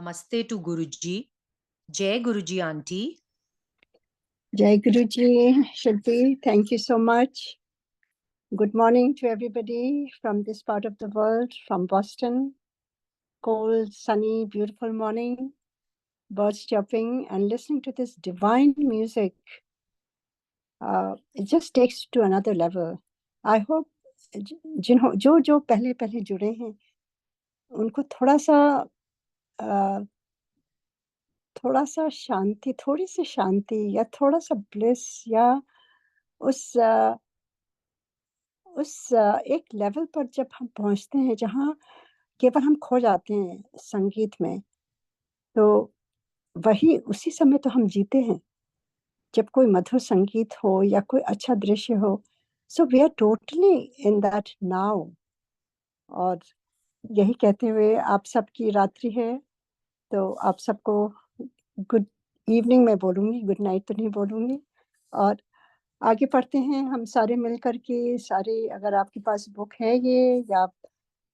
Namaste to Guruji. Jai Guruji Auntie. Jai Guruji, Shilpi, thank you so much. Good morning to everybody from this part of the world, from Boston. cold, sunny, beautiful morning, birds chirping, and listening to this divine music. It just takes to another level. I hope जो पहले जुड़े हैं उनको थोड़ा सा शांति, थोड़ी सी शांति या थोड़ा सा ब्लिस या उस एक लेवल पर जब हम पहुंचते हैं जहां केवल हम खो जाते हैं संगीत में, तो वही उसी समय तो हम जीते हैं जब कोई मधुर संगीत हो या कोई अच्छा दृश्य हो. So we are totally in that now. और यही कहते हुए आप सबकी रात्रि है, तो आप सबको गुड इवनिंग में बोलूँगी, गुड नाइट तो नहीं बोलूँगी. और आगे पढ़ते हैं हम सारे मिलकर के. सारे, अगर आपके पास बुक है ये, या आप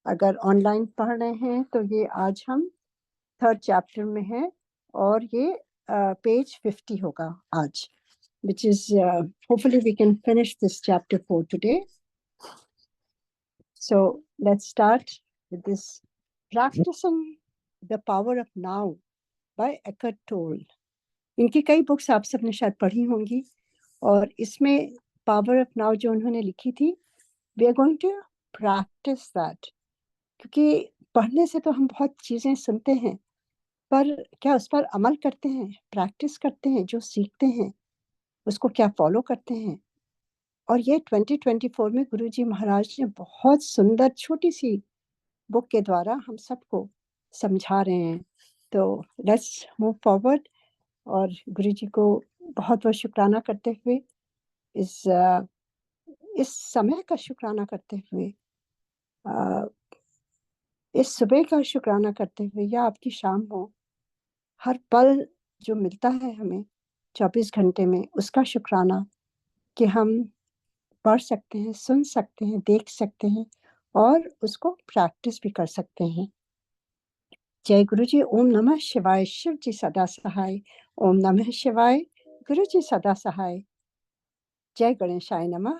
अगर ऑनलाइन पढ़ रहे हैं, तो ये आज हम 3rd चैप्टर में हैं और ये पेज 50 होगा आज, which is hopefully we can finish this chapter 4 today. So let's start with this Practicing the Power of Now by Eckhart Tolle. इनकी कई बुक्स आप सबने शायद पढ़ी होंगी, और इसमें पावर ऑफ नाउ जो उन्होंने लिखी थी, we are going to practise that. क्योंकि पढ़ने से तो हम बहुत चीज़ें सुनते हैं, पर क्या उस पर अमल करते हैं, प्रैक्टिस करते हैं, जो सीखते हैं उसको क्या फॉलो करते हैं. और ये 2024 में गुरुजी महाराज ने बहुत सुंदर छोटी सी बुक के द्वारा हम सबको समझा रहे हैं. तो लेट्स मूव फॉरवर्ड. और गुरुजी को बहुत बहुत शुक्राना करते हुए, इस समय का शुक्राना करते हुए, इस सुबह का शुक्राना करते हुए, या आपकी शाम हो, हर पल जो मिलता है हमें 24 घंटे में, उसका शुक्राना कि हम पढ़ सकते हैं, सुन सकते हैं, देख सकते हैं और उसको प्रैक्टिस भी कर सकते हैं. जय गुरु जी. ओम नमः शिवाय. शिव जी सदा सहाय. ओम नमः शिवाय. गुरु जी सदा सहाय. जय गणेशाय नमः.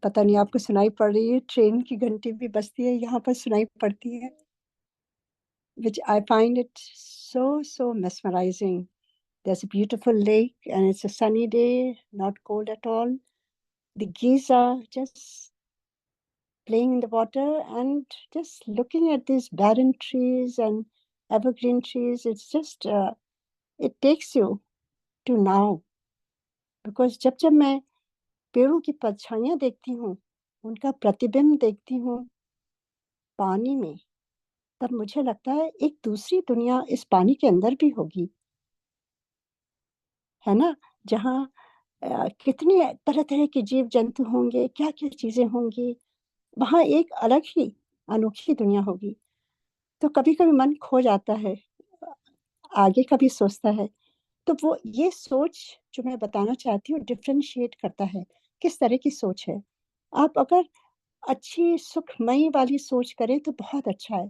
पता नहीं आपको सुनाई पड़ रही है, ट्रेन की घंटी भी बजती है, यहाँ पर सुनाई पड़ती है, which I find it so mesmerizing. There's a beautiful lake and it's a sunny day, not cold at all. The geese are just playing in the water and just looking at these barren trees and evergreen trees. It's just, it takes you to now. Because जब मैं पेड़ों की परछाइयाँ देखती हूँ, उनका प्रतिबिंब देखती हूँ पानी में, तब मुझे लगता है एक दूसरी दुनिया इस पानी के अंदर भी होगी, है ना? जहाँ कितने तरह-तरह के जीव जंतु होंगे, क्या-क्या चीज़ें होंगी, वहाँ एक अलग ही अनोखी दुनिया होगी. तो कभी-कभी मन खो जाता है, आगे का भी सोचता है. तो वो ये सोच जो मैं बताना चाहती हूँ डिफरेंशिएट करता है, किस तरह की सोच है. आप अगर अच्छी सुखमयी वाली सोच करें तो बहुत अच्छा है,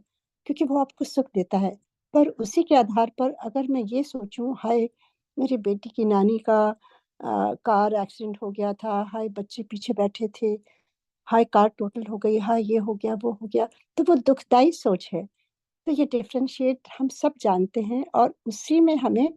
क्योंकि वो आपको सुख देता है. पर उसी के आधार पर अगर मैं ये सोचूँ, हाय मेरी बेटी की नानी का कार एक्सीडेंट हो गया था, हाय बच्चे पीछे बैठे थे, हाय कार टोटल हो गई, हाय ये हो गया, वो हो गया, तो वो दुखदाई सोच है. तो ये डिफरेंशिएट हम सब जानते हैं, और उसी में हमें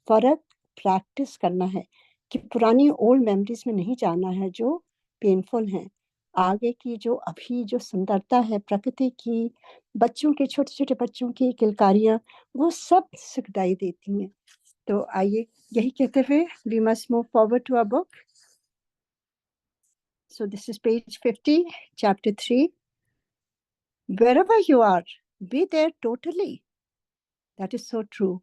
फ़र्क प्रैक्टिस करना है कि पुरानी ओल्ड मेमोरीज़ में नहीं जाना है जो पेनफुल हैं. आगे की जो अभी जो सुंदरता है प्रकृति की, बच्चों के, छोटे-छोटे बच्चों की किलकारियाँ, वो सब सुखदाई देती हैं. तो आइए यही कहते हुए we must move forward to our book. So this is page 50, chapter 3. Wherever you are, be there totally. That is so true.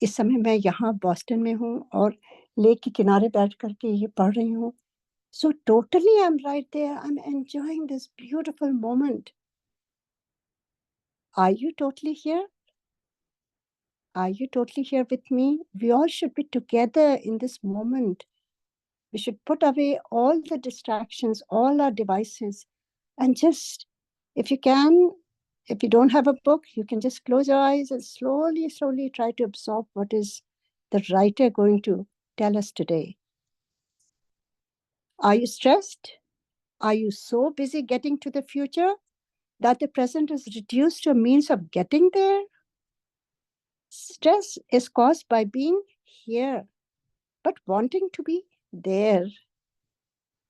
इस समय मैं यहाँ बॉस्टन में हूँ और लेक के किनारे बैठ करके ये पढ़ रही हूँ. So totally I'm right there. I'm enjoying this beautiful moment. Are you totally here? Are you totally here with me? We all should be together in this moment. We should put away all the distractions, all our devices, and just, if you can, if you don't have a book, you can just close your eyes and slowly try to absorb what is the writer going to tell us today. Are you stressed? Are you so busy getting to the future that the present is reduced to a means of getting there. Stress is caused by being here, but wanting to be there,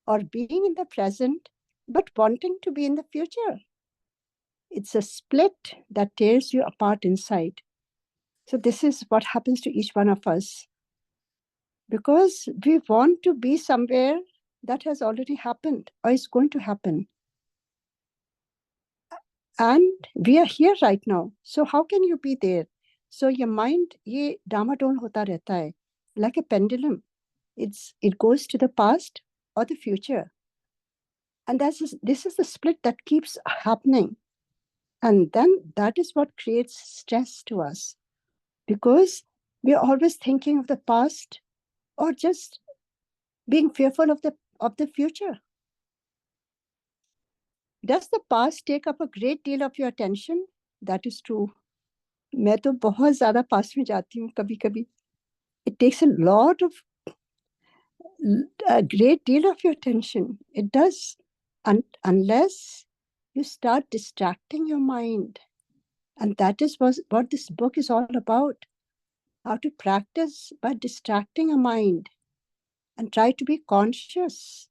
or being in the present, but wanting to be in the future. It's a split that tears you apart inside. So this is what happens to each one of us. Because we want to be somewhere that has already happened or is going to happen. And we are here right now. So how can you be there? So your mind, ye डामाडोल hota rehta hai, like a pendulum. It goes to the past or the future. And this is the split that keeps happening. And then that is what creates stress to us. Because we are always thinking of the past or just being fearful of the future. Does the past take up a great deal of your attention? That is true. मैं तो बहुत ज़्यादा past में जाती हूँ कभी-कभी. It takes a great deal of your attention. It does, unless you start distracting your mind. And that is what this book is all about. How to practice by distracting your mind and try to be conscious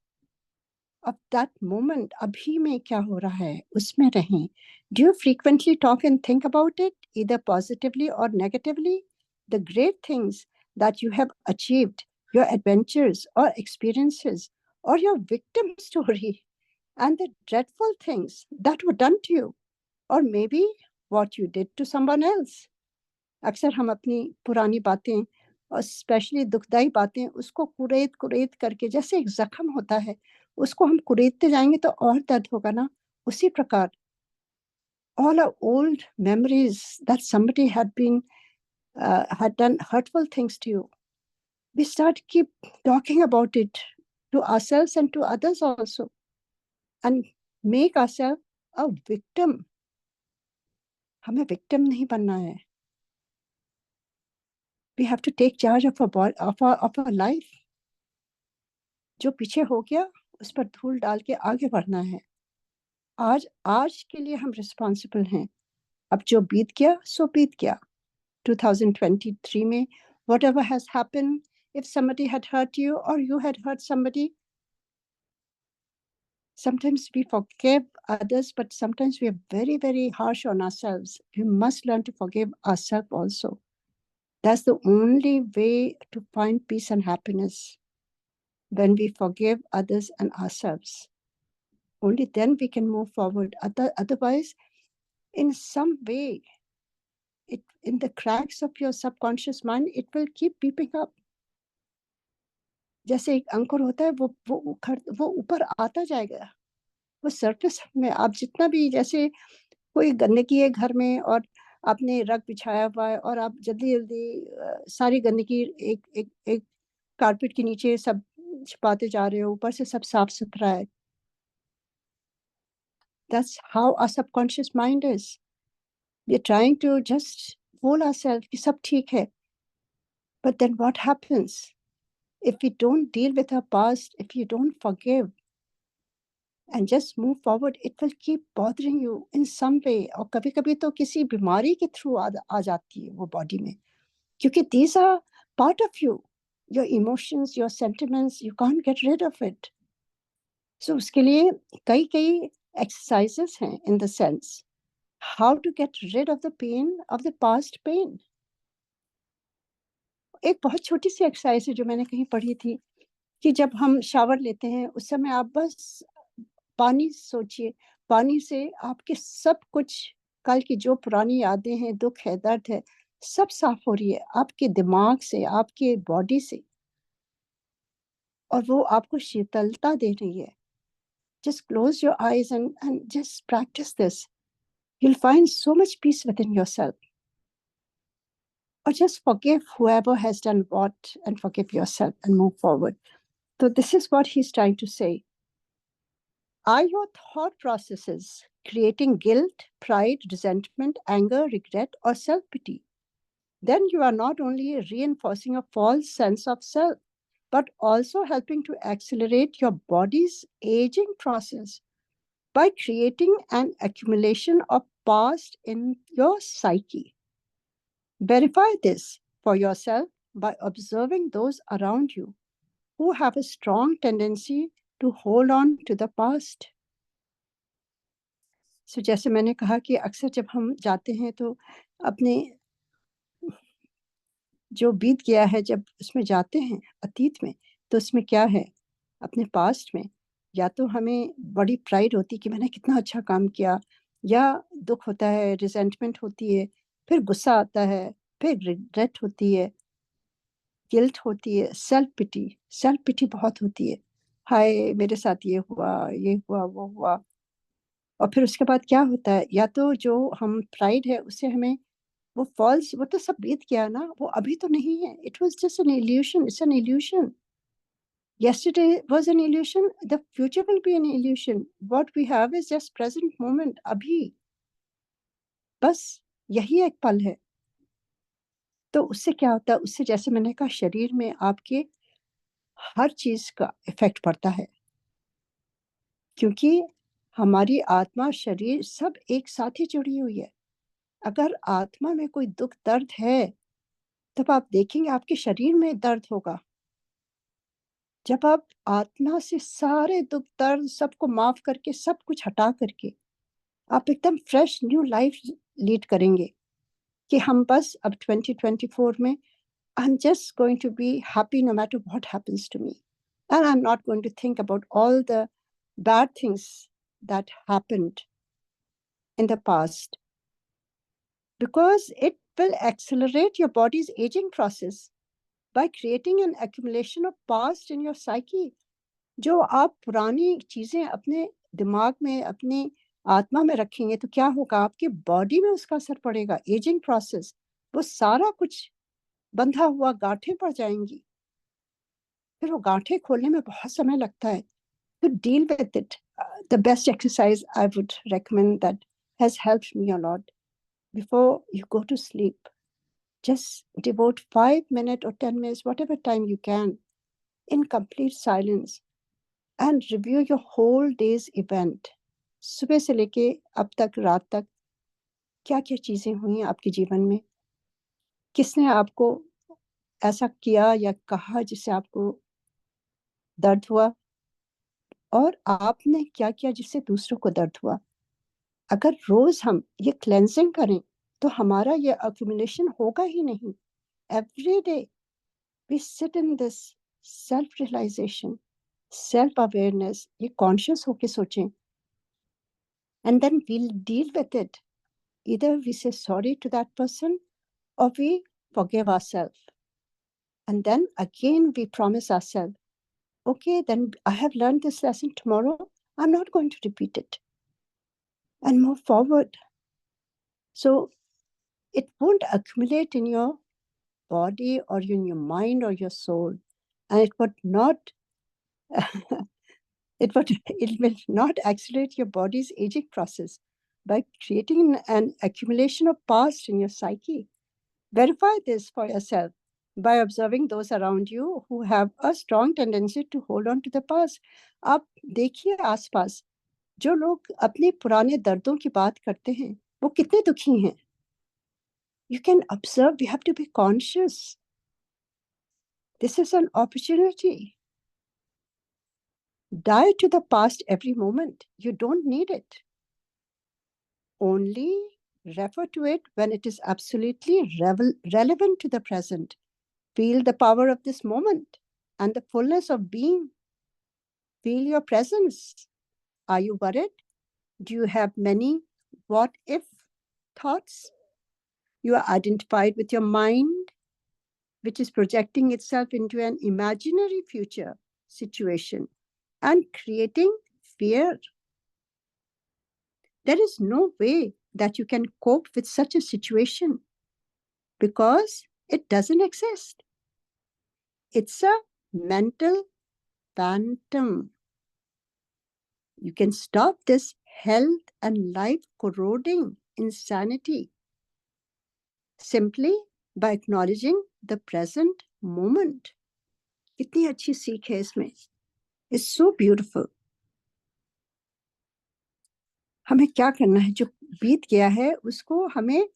of that moment. Abhi mein kya ho raha hai, usme rahein. Do you frequently talk and think about it, either positively or negatively? The great things that you have achieved, your adventures or experiences, or your victim story, and the dreadful things that were done to you, or maybe what you did to someone else. अक्सर हम अपनी पुरानी बातें और specially दुखदाई बातें उसको कुरेद करके, जैसे एक जख्म होता है, उसको हम कुरेदते जाएंगे तो और दर्द होगा ना. उसी प्रकार all our old memories that somebody had done hurtful things to you, we keep talking about it to ourselves and to others also, and make ourselves a victim. हमें victim नहीं बनना है. We have to take charge of our life. जो पीछे हो गया उस पर धूल डाल के आगे बढ़ना है. आज के लिए हम रिस्पॉन्सिबल हैं. अब जो बीत गया सो बीत गया. 2023 में whatever has happened, if somebody had hurt you or you had hurt somebody, sometimes we forgive others, but sometimes we are very, very harsh on ourselves. We must learn to forgive ourselves also. That's the only way to find peace and happiness, when we forgive others and ourselves. Only then we can move forward. Otherwise, in some way, in the cracks of your subconscious mind, it will keep beeping up. जैसे एक अंकुर होता है, वो ऊपर आता जाएगा. वो surface में आप जितना भी, जैसे कोई गंदगी है घर में और आपने रग बिछाया हुआ है और आप जल्दी सारी गंदगी एक कारपेट के नीचे सब छिपाते जा रहे हो, ऊपर से सब साफ सुथरा है. That's how our subconscious mind is. We're trying to just fool ourselves कि सब ठीक है. But then what happens? If we don't deal with our past, if you don't forgive and just move forward, it will keep bothering you in some way. और कभी-कभी तो किसी बीमारी के थ्रू आ जाती है वो बॉडी में. क्योंकि these are part of you. Your emotions, your sentiments, you can't get rid of it. So उसके लिए कई exercises हैं, in the sense how to get rid of the pain of the past pain. एक बहुत छोटी सी exercise है जो मैंने कहीं पढ़ी थी कि जब हम शावर लेते हैं उस समय आप बस पानी सोचिए. पानी से आपके सब कुछ कल की जो पुरानी यादें हैं, दुख है, दर्द है, सब साफ हो रही है आपके दिमाग से, आपके बॉडी से, और वो आपको शीतलता दे रही है. Just close your eyes and just practice this. You'll find so much peace within yourself. Or just forgive whoever has done what and forgive yourself and move forward. So this is what he's trying to say. Are your thought processes creating guilt, pride, resentment, anger, regret, or self-pity? Then you are not only reinforcing a false sense of self, but also helping to accelerate your body's aging process. by creating an accumulation of past in your psyche. Verify this for yourself by observing those around you who have a strong tendency to hold on to the past. So जैसे मैंने कहा कि अक्सर जब हम जाते हैं तो अपने जो बीत गया है जब उसमें जाते हैं अतीत में, तो उसमें क्या है अपने पास्ट में, या तो हमें बड़ी प्राइड होती कि मैंने कितना अच्छा काम किया, या दुख होता है, रिजेंटमेंट होती है, फिर गुस्सा आता है, फिर रिग्रेट होती है, गिल्ट होती है, सेल्फ पिटी बहुत होती है, हाय मेरे साथ ये हुआ वो हुआ। और फिर उसके बाद क्या होता है, या तो जो हम प्राइड है उससे हमें वो फॉल्स, वो तो सब बीत गया ना, वो अभी तो नहीं है, it was just an illusion, it's an illusion, yesterday was an illusion, the future will be an illusion, what we have is just present moment, अभी बस यही एक पल है। तो उससे क्या होता है, उससे जैसे मैंने कहा शरीर में आपके हर चीज का इफेक्ट पड़ता है, क्योंकि हमारी आत्मा शरीर सब एक साथ ही जुड़ी हुई है। अगर आत्मा में कोई दुख दर्द है तब आप देखेंगे आपके शरीर में दर्द होगा। जब आप आत्मा से सारे दुख दर्द सबको माफ करके सब कुछ हटा करके आप एकदम फ्रेश न्यू लाइफ लीड करेंगे कि हम बस अब 2024 में I'm just going to be happy no matter what happens to me, and I'm not going to think about all the bad things that happened in the past, because it will accelerate your body's aging process by creating an accumulation of past in your psyche. जो आप पुरानी चीजें अपने दिमाग में अपनी आत्मा में रखेंगे तो क्या होगा, आपकी बॉडी में उसका असर पड़ेगा, एजिंग प्रोसेस, वो सारा कुछ बंधा हुआ गांठें पड़ जाएंगी, फिर वो गांठें खोलने में बहुत समय लगता है। to deal with it, the best exercise I would recommend that has helped me a lot, before you go to sleep, just devote 5 minutes or 10 minutes, whatever time you can, in complete silence and review your whole day's event. सुबह से लेके अब तक रात तक क्या क्या चीजें हुई आपके जीवन में, किसने आपको ऐसा किया या कहा जिससे आपको दर्द हुआ, और आपने क्या किया जिससे दूसरों को दर्द हुआ। अगर रोज हम ये क्लेंजिंग करें तो हमारा ये अक्यूमुलेशन होगा ही नहीं। Every day we sit in this self realisation, self awareness, ये कॉन्शियस होके सोचें, and then we'll deal with it, either we say sorry to that person or we forgive ourselves, and then again we promise ourselves, okay, then I have learned this lesson, tomorrow I'm not going to repeat it, and move forward. So it won't accumulate in your body or in your mind or your soul, and it will not accelerate your body's aging process by creating an accumulation of past in your psyche. Verify this for yourself by observing those around you who have a strong tendency to hold on to the past. आप देखिए आसपास जो लोग अपने पुराने दर्दों की बात करते हैं वो कितने दुखी हैं। You can observe, we have to be conscious. This is an opportunity. Die to the past every moment. You don't need it. Only refer to it when it is absolutely relevant to the present. Feel the power of this moment and the fullness of being. Feel your presence. Are you worried? Do you have many what if thoughts? You are identified with your mind, which is projecting itself into an imaginary future situation and creating fear. There is no way that you can cope with such a situation because it doesn't exist. It's a mental phantom. You can stop this health and life corroding insanity simply by acknowledging the present moment. कितनी अच्छी सीख है इसमें. It's so beautiful. हमें क्या करना है? जो बीत गया है उसको हमें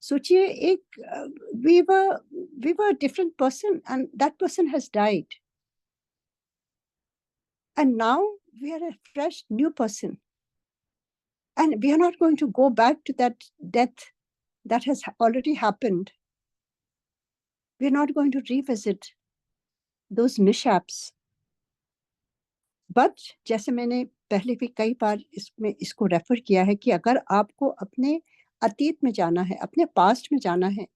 सोचिए, एक we were a different person and that person has died, and now we are a fresh new person, and we are not going to go back to that death that has already happened. We are not going to revisit those mishaps. But जैसे मैंने पहले भी कई बार इसमें इसको refer किया है कि अगर आपको अपने अतीत में जाना है, अपने पास्ट में जाना है,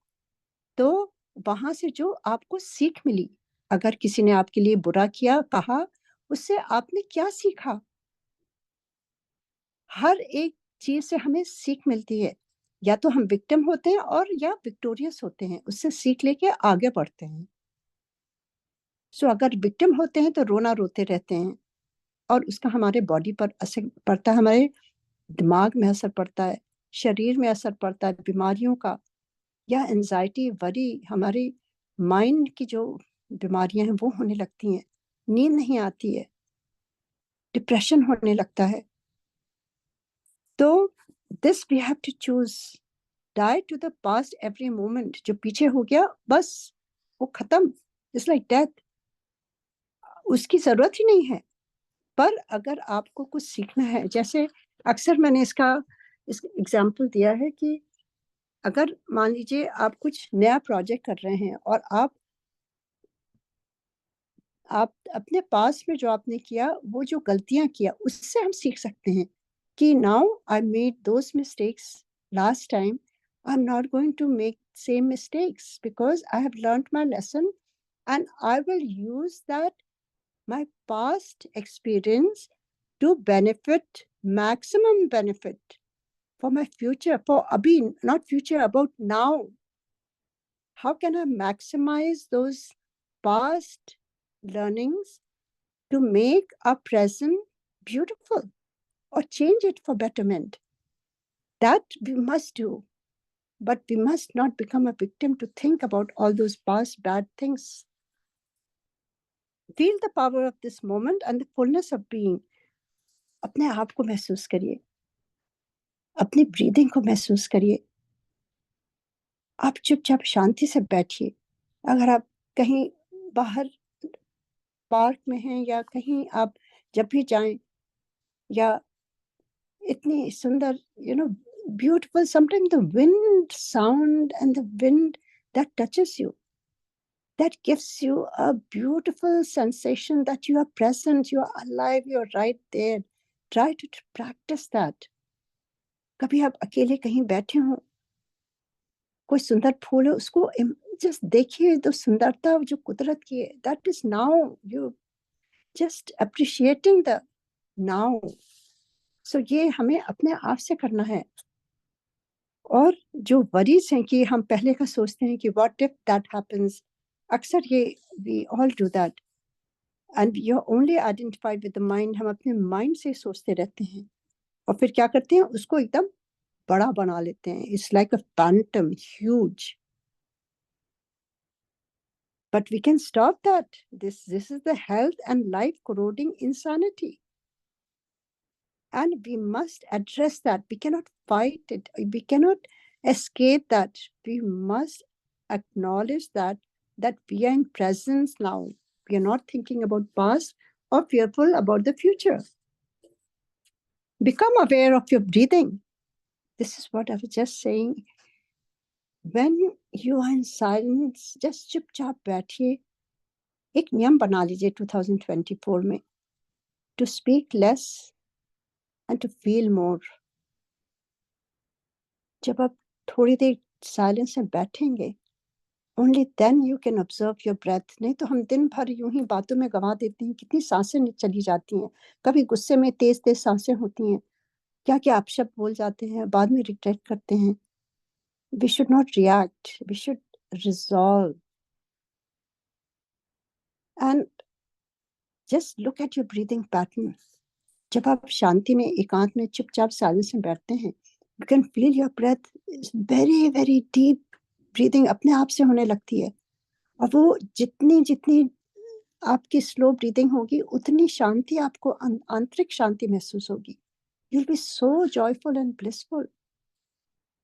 तो वहां से जो आपको सीख मिली, अगर किसी ने आपके लिए बुरा किया, कहा, उससे आपने क्या सीखा? हर एक चीज से हमें सीख मिलती है। या तो हम विक्टिम होते हैं और या विक्टोरियस होते हैं, उससे सीख लेके आगे बढ़ते हैं। सो अगर विक्टिम होते हैं तो रोना रोते रहते हैं, और उसका हमारे बॉडी पर असर पड़ता है, हमारे दिमाग में असर पड़ता है, शरीर में असर पड़ता है बीमारियों का, या एंजाइटी, वरी, हमारी माइंड की जो बीमारियां हैं वो होने लगती हैं, नींद नहीं आती है, डिप्रेशन होने लगता है। तो this we have to choose, die to the past every moment. जो पीछे हो गया बस वो खत्म, इट्स लाइक डेथ, उसकी जरूरत ही नहीं है। पर अगर आपको कुछ सीखना है, जैसे अक्सर मैंने इस एग्जाम्पल दिया है कि अगर मान लीजिए आप कुछ नया प्रोजेक्ट कर रहे हैं और आप अपने पास में जो आपने किया, वो जो गलतियां किया, उससे हम सीख सकते हैं कि now I made those mistakes last time, I am not going to make same mistakes because I have learned my lesson, and I will use that my past experience to benefit, maximum benefit for my future, for abhi, not future, about now. How can I maximize those past learnings to make our present beautiful or change it for betterment? That we must do, but we must not become a victim to think about all those past bad things. Feel the power of this moment and the fullness of being. अपने आप को महसूस करिए, अपनी breathing को महसूस करिए। आप चुपचाप शांति से बैठिए। अगर आप कहीं बाहर पार्क में हैं या कहीं आप जब भी जाएं, या इतनी सुंदर beautiful, sometimes the wind sound and the wind that touches you, that gives you a beautiful sensation that you are present, you are alive, you are right there. Try to practice that. कभी आप अकेले कहीं बैठे हो, कोई सुंदर फूल है, उसको जस्ट देखिए, तो सुंदरता जो कुदरत की है, that is now, you just appreciating the now. So ये हमें अपने आप से करना है। और जो वरीज हैं कि हम पहले का सोचते हैं कि व्हाट इफ दैट हैपेंस, अक्सर ये we all do that, and you are only identified with the mind. हम अपने माइंड से सोचते रहते हैं और फिर क्या करते हैं, उसको एकदम बड़ा बना लेते हैं। It's like a Phantom, huge. But we can stop that. This is the health and life corroding insanity. And we must address that. We cannot fight it. We cannot escape that. We must acknowledge that we are in presence now. We are not thinking about past or fearful about the future. Become aware of your breathing. This is what I was just saying. When you are in silence, just चुपचाप बैठिए। एक नियम बना लीजिए 2024 में, to speak less and to feel more. जब आप थोड़ी देर साइलेंस में बैठेंगे, only then you can observe your breath. नहीं तो हम दिन भर यूं ही बातों में गंवा देते हैं। कितनी सांसें चली जाती हैं, कभी गुस्से में तेज तेज सांसें होती हैं, क्या क्या अपशब्द बोल जाते हैं, बाद में रिग्रेट करते हैं। We should not react, we should resolve and just look at your breathing pattern. जब आप शांति में, एकांत में, चुपचाप साइलेंस में बैठते हैं, you can feel your breath is very very deep. Breathing अपने आप से होने लगती है, और वो जितनी जितनी आपकी स्लो ब्रीदिंग होगी, उतनी शांति आपको, आंतरिक शांति महसूस होगी। You'll be so joyful and blissful.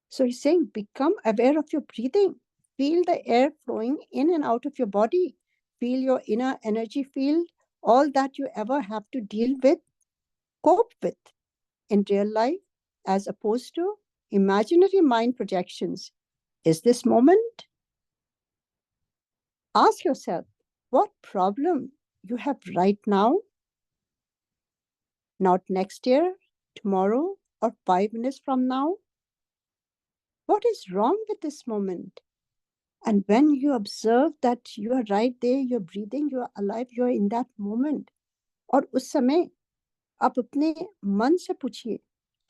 So he's saying, become aware of your breathing. Feel the air flowing in and out of your body. Feel your inner energy field. All that you ever have to deal with, cope with in real life, as opposed to imaginary mind projections. Is this moment? Ask yourself, what problem you have right now, not next year, tomorrow, or 5 minutes from now? What is wrong with this moment? And when you observe that you are right there, you're breathing, you are alive, you are in that moment. और उस समय आप अपने मन से पूछिए,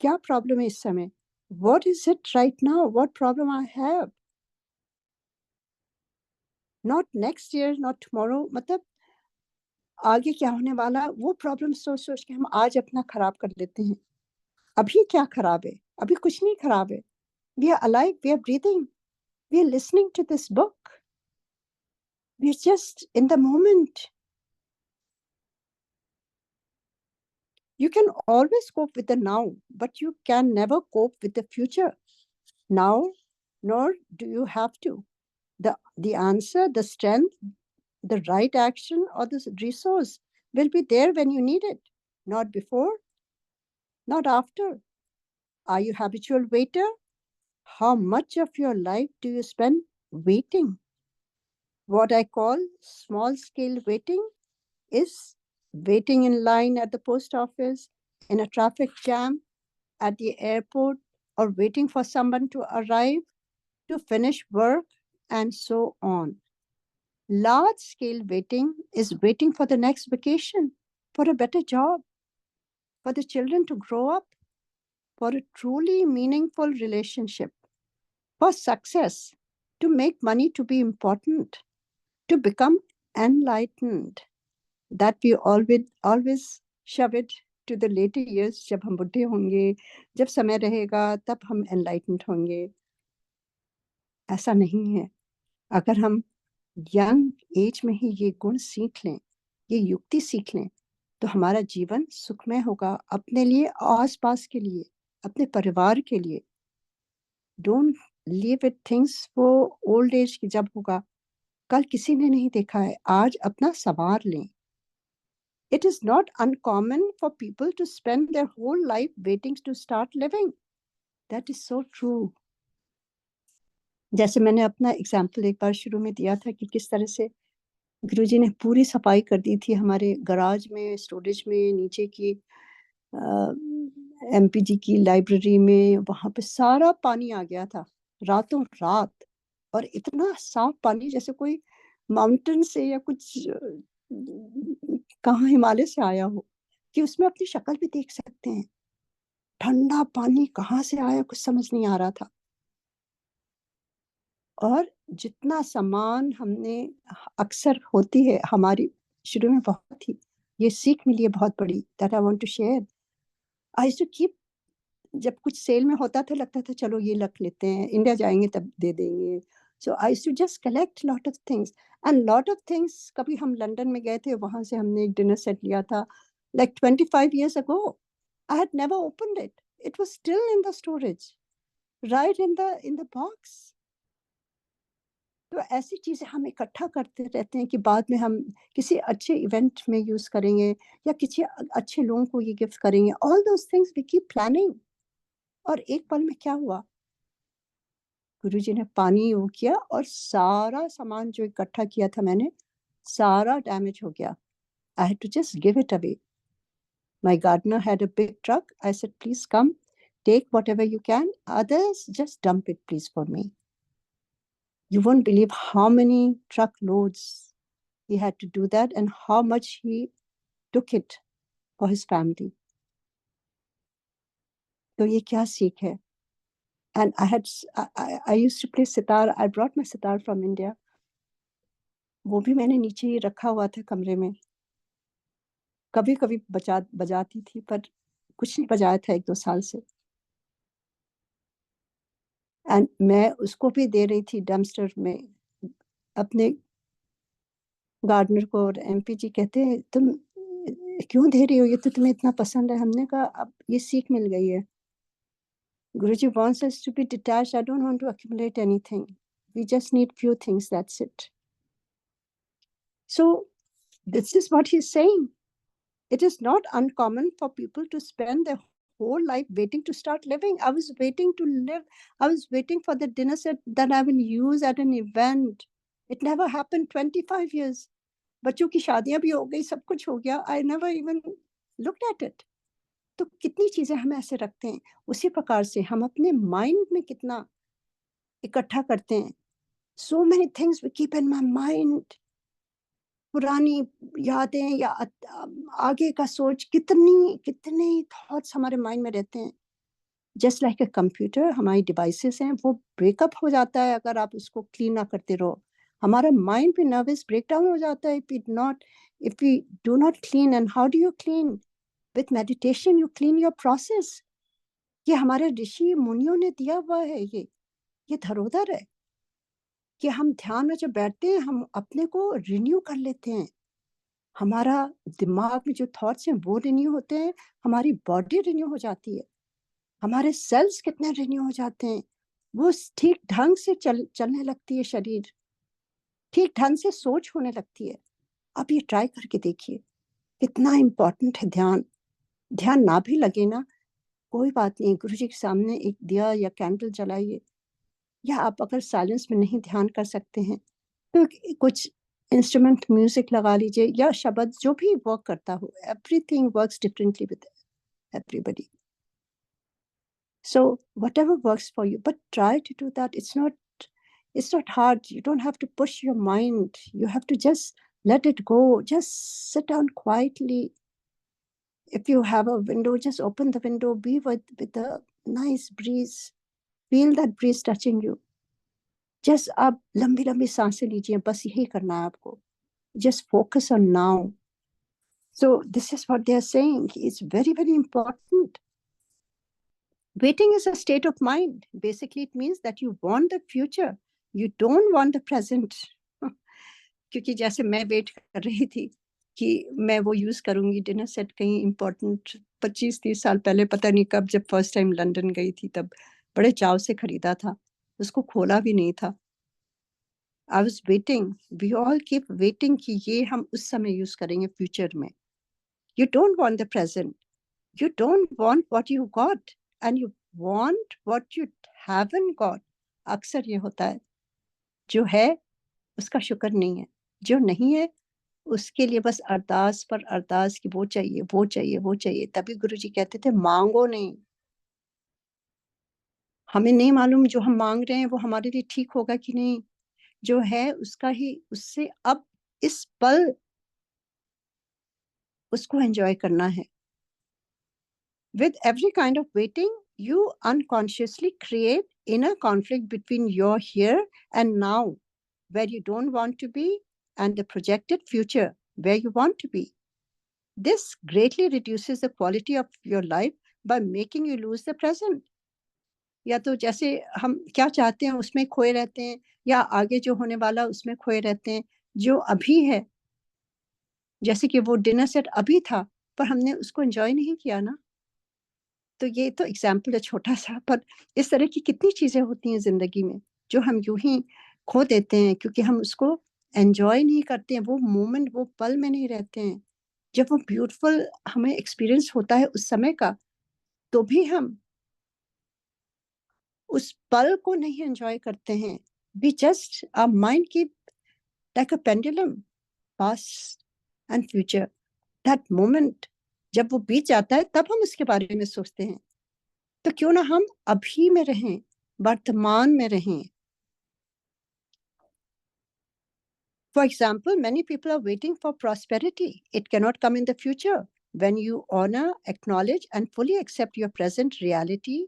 क्या problem है इस समय? What is it right now? What problem I have? Not next year, not tomorrow. मतलब आगे क्या होने वाला, वो प्रॉब्लम सोच सोच के हम आज अपना खराब कर लेते हैं. अभी क्या खराब है? अभी कुछ नहीं खराब है. We are alive, we are breathing, we are listening to this book. We are just in the moment. You can always cope with the now, but you can never cope with the future. Now, nor do you have to. The answer, the strength, the right action, or the resource will be there when you need it. Not before, not after. Are you habitual waiter? How much of your life do you spend waiting? What I call small scale waiting is waiting in line at the post office, in a traffic jam, at the airport, or waiting for someone to arrive to finish work, and so on. Large scale waiting is waiting for the next vacation, for a better job, for the children to grow up, for a truly meaningful relationship, for success, to make money to be important, to become enlightened. That we always shove it to the later years. जब हम बुढ़े होंगे, जब समय रहेगा, तब हम enlightened होंगे. ऐसा नहीं है. अगर हम यंग एज में ही ये गुण सीख लें, ये युक्ति सीख लें, तो हमारा जीवन सुखमय होगा, अपने लिए, आसपास के लिए, अपने परिवार के लिए. Don't leave it things for old age की जब होगा. कल किसी ने नहीं देखा है, आज अपना संवार लें. It is not uncommon for people to spend their whole life waiting to start living. That is so true. जैसे मैंने अपना एग्जाम्पल एक बार शुरू में दिया था कि किस तरह से गुरुजी ने पूरी सफाई कर दी थी हमारे गराज में, स्टोरेज में, नीचे की एमपीजी की लाइब्रेरी में. वहां पे सारा पानी आ गया था रातों रात, और इतना साफ पानी जैसे कोई माउंटेन से या कुछ कहाँ हिमालय से आया हो, कि उसमें अपनी शक्ल भी देख सकते हैं. ठंडा पानी कहाँ से आया कुछ समझ नहीं आ रहा था. और जितना सामान हमने अक्सर होती है हमारी, शुरू में बहुत थी, ये सीख मिली है बहुत बड़ी, that I want to share. I used to keep, जब कुछ सेल में होता था लगता था चलो ये रख लेते हैं, इंडिया जाएंगे तब दे देंगे. So I used to just collect lot of things, and lot of things. कभी हम लंदन में गए थे, वहां से हमने एक डिनर सेट लिया था like 25 years ago. I had never opened it. It was still in the storage, right in the box. तो ऐसी चीजें हम इकट्ठा करते रहते हैं कि बाद में हम किसी अच्छे इवेंट में यूज करेंगे, या किसी अच्छे लोगों को ये गिफ्ट करेंगे. All those things we keep planning. और एक पल में क्या हुआ, गुरुजी ने पानी वो किया और सारा सामान जो इकट्ठा किया था मैंने, सारा डैमेज हो गया. I had to just give it away. My gardener had a big truck. I said please come, take whatever you can, others just dump it please for me. You won't believe how many truckloads he had to do that, and how much he took it for his family. तो ये क्या सीख है. And I used to play sitar. I brought my sitar from India. वो भी मैंने नीचे ही रखा हुआ था कमरे में. कभी कभी बजाती थी, पर कुछ नहीं बजाया था 1-2 साल से. एंड मैं उसको भी दे रही थी डम्पस्टर में अपने गार्डनर को. और एमपी जी कहते हैं तुम क्यों दे रही हो, ये तो तुम्हें इतना पसंद है। हमने कहा अब ये सीख मिल गई है। Guruji wants us to be detached. I don't want to accumulate anything. We just need few things, that's it. So this is what he's saying. It is not uncommon for people to spend their whole life waiting to start living. I was waiting to live. I was waiting for the dinner set that I will use at an event. It never happened. 25 years. बच्चों की शादियां भी हो गई, सब कुछ हो गया. I never even looked at it. तो कितनी चीजें हम ऐसे रखते हैं. उसी प्रकार से हम अपने माइंड में कितना इकट्ठा करते हैं. So many things we keep in my mind. पुरानी यादें या आगे का सोच, कितने थॉट्स हमारे माइंड में रहते हैं. जस्ट लाइक अ कंप्यूटर, हमारी डिवाइसेस हैं, वो ब्रेकअप हो जाता है अगर आप उसको क्लीन ना करते रहो. हमारा माइंड भी नर्वस ब्रेकडाउन हो जाता है if we do not clean. And how do you clean? With meditation you clean your process. ये हमारे ऋषि मुनियों ने दिया हुआ है. ये धरोहर है कि हम ध्यान में जब बैठते हैं हम अपने को रिन्यू कर लेते हैं. हमारा दिमाग में जो थॉट्स हैं वो रिन्यू होते हैं, हमारी बॉडी रिन्यू हो जाती है, हमारे सेल्स कितने रिन्यू हो जाते हैं. वो ठीक ढंग से चलने लगती है शरीर, ठीक ढंग से सोच होने लगती है. अब ये ट्राई करके देखिए कितना इम्पोर्टेंट है ध्यान. ध्यान ना भी लगे ना, कोई बात नहीं. गुरुजी के सामने एक दिया या कैंडल जलाइए, या आप अगर साइलेंस में नहीं ध्यान कर सकते हैं तो कुछ इंस्ट्रूमेंट म्यूजिक लगा लीजिए या शब्द, जो भी वर्क करता हो. Everything works differently with everybody. So whatever works for you, but try to do that. It's not hard. You don't have to push your mind. You have to just let it go. Just sit down quietly. If you have a window, just open the window. Be with a nice breeze. Feel that breeze touching you. Just आप लंबी लंबी सांसें लीजिए. बस यही करना है आपको. Just focus on now. So this is what they are saying. It's very, very important. Waiting is a state of mind. Basically, it means that you want the future. You don't want the present. क्योंकि जैसे मैं wait कर रही थी कि मैं वो use करूंगी डिनर सेट कहीं इम्पोर्टेंट 25-30 साल पहले, पता नहीं कब, जब फर्स्ट टाइम लंदन गई थी तब बड़े चाव से खरीदा था, उसको खोला भी नहीं था. I was waiting. We all keep waiting कि ये हम उस समय यूज करेंगे फ्यूचर में. You don't want the present. You don't want what you got, and you want what you haven't got. अक्सर ये होता है, जो है उसका शुक्र नहीं है, जो नहीं है उसके लिए बस अरदास पर अरदास की वो चाहिए, वो चाहिए, वो चाहिए. तभी गुरुजी कहते थे मांगो नहीं. हमें नहीं मालूम जो हम मांग रहे हैं वो हमारे लिए ठीक होगा कि नहीं. जो है उसका ही, उससे अब इस पल उसको एंजॉय करना है. With every kind of waiting, you unconsciously create inner conflict between your here and now, where you don't want to be, and the projected future, where you want to be. This greatly reduces the quality of your life by making you lose the present. या तो जैसे हम क्या चाहते हैं उसमें खोए रहते हैं, या आगे जो होने वाला उसमें खोए रहते हैं. जो अभी है, जैसे कि वो डिनर सेट अभी था पर हमने उसको एंजॉय नहीं किया ना. तो ये तो एग्जाम्पल है छोटा सा, पर इस तरह की कितनी चीजें होती हैं जिंदगी में जो हम यूं ही खो देते हैं क्योंकि हम उसको एंजॉय नहीं करते हैं. वो मोमेंट, वो पल में नहीं रहते हैं. जब वो ब्यूटीफुल हमें एक्सपीरियंस होता है उस समय का, तो भी हम उस पल को नहीं एंजॉय करते हैं. We just our mind keep like a pendulum, past and future. That moment जब वो बीत जाता है तब हम उसके बारे में सोचते हैं. तो क्यों ना हम अभी में रहें, वर्तमान में रहें. For example, many people are waiting for prosperity. It cannot come in the future. When you honor, acknowledge, and fully accept your present reality,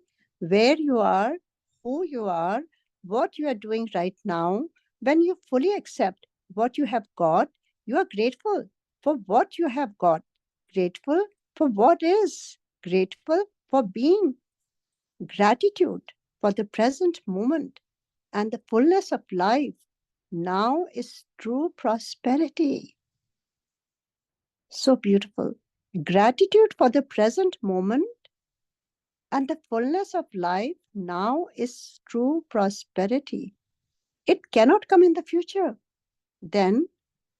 where you are, who you are, what you are doing right now, when you fully accept what you have got, you are grateful for what you have got, grateful for what is, grateful for being, gratitude for the present moment and the fullness of life. Now is true prosperity. So beautiful. Gratitude for the present moment and the fullness of life now is true prosperity. It cannot come in the future. Then,